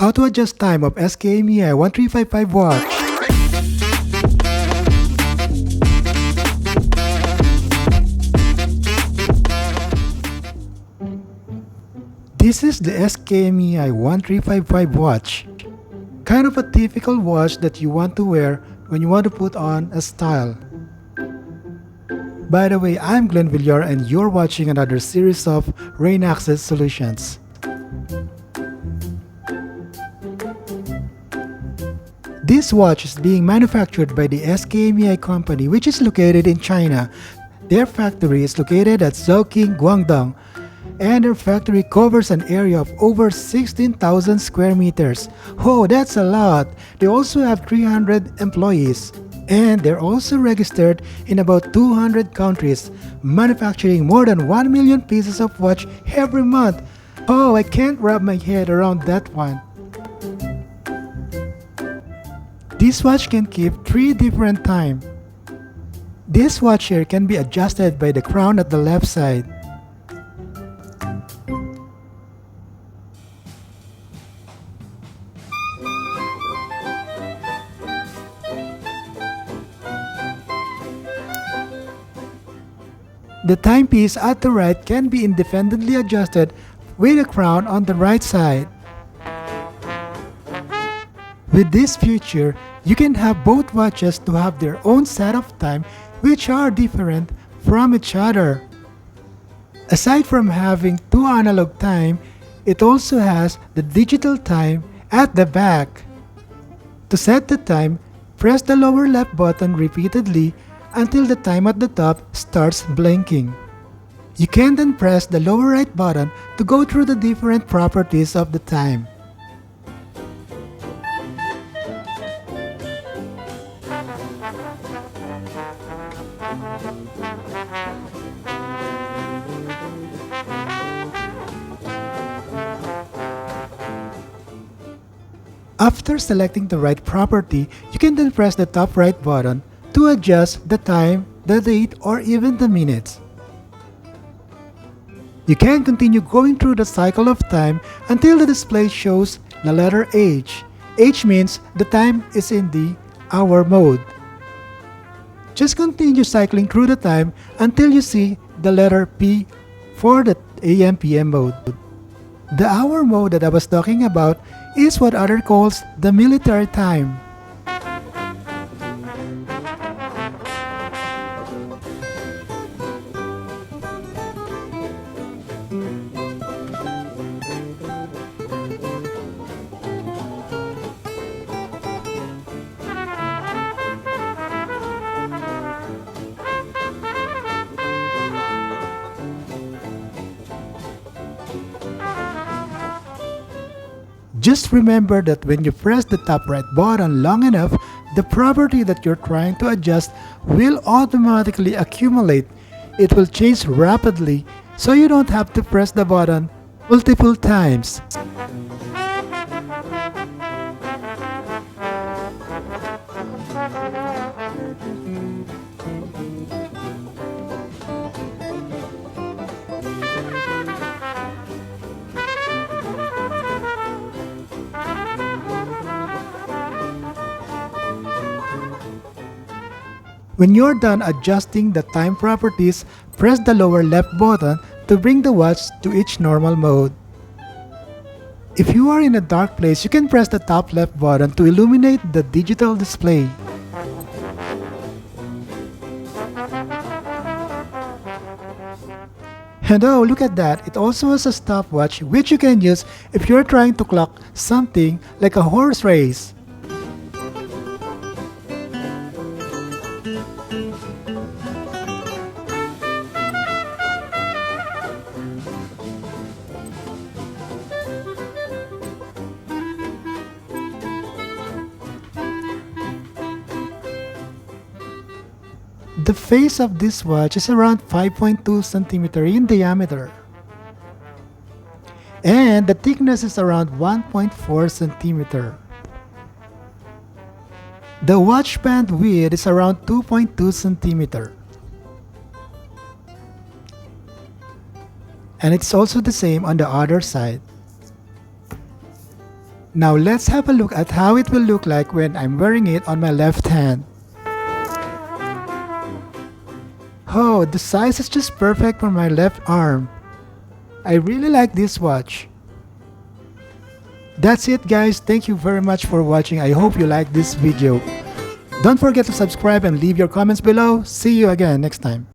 Auto adjust time of SKMEI 1355 watch. This is the SKMEI 1355 watch. Kind of a typical watch that you want to wear when you want to put on a style. By the way, I'm Glenn Villar and you're watching another series of Reynaxis Solutions. This watch is being manufactured by the SKMEI company, which is located in China. Their factory is located at Zhaoqing, Guangdong, and their factory covers an area of over 16,000 square meters. Oh, that's a lot! They also have 300 employees, and they're also registered in about 200 countries, manufacturing more than 1 million pieces of watch every month. Oh, I can't wrap my head around that one. This watch can keep 3 different time. This watch here can be adjusted by the crown at the left side. The timepiece at the right can be independently adjusted with a crown on the right side. With this feature, you can have both watches to have their own set of time which are different from each other. Aside from having 2 analog time, it also has the digital time at the back. To set the time, press the lower left button repeatedly until the time at the top starts blinking. You can then press the lower right button to go through the different properties of the time. After selecting the right property, you can then press the top right button to adjust the time, the date, or even the minutes. You can continue going through the cycle of time until the display shows the letter H. H means the time is in the hour mode. Just continue cycling through the time until you see the letter P for the AM/PM mode. The hour mode that I was talking about is what others calls the military time. Just remember that when you press the top right button long enough, the property that you're trying to adjust will automatically accumulate. It will change rapidly, so you don't have to press the button multiple times. When you're done adjusting the time properties, press the lower left button to bring the watch to its normal mode. If you are in a dark place, you can press the top left button to illuminate the digital display. And oh, look at that, it also has a stopwatch which you can use if you're trying to clock something like a horse race. The face of this watch is around 5.2 cm in diameter, and the thickness is around 1.4 cm. The watch band width is around 2.2 cm. And it's also the same on the other side. Now let's have a look at how it will look like when I'm wearing it on my left hand. Oh, the size is just perfect for my left arm. I really like this watch. That's it guys, thank you very much for watching. I hope you liked this video. Don't forget to subscribe and leave your comments below. See you again next time.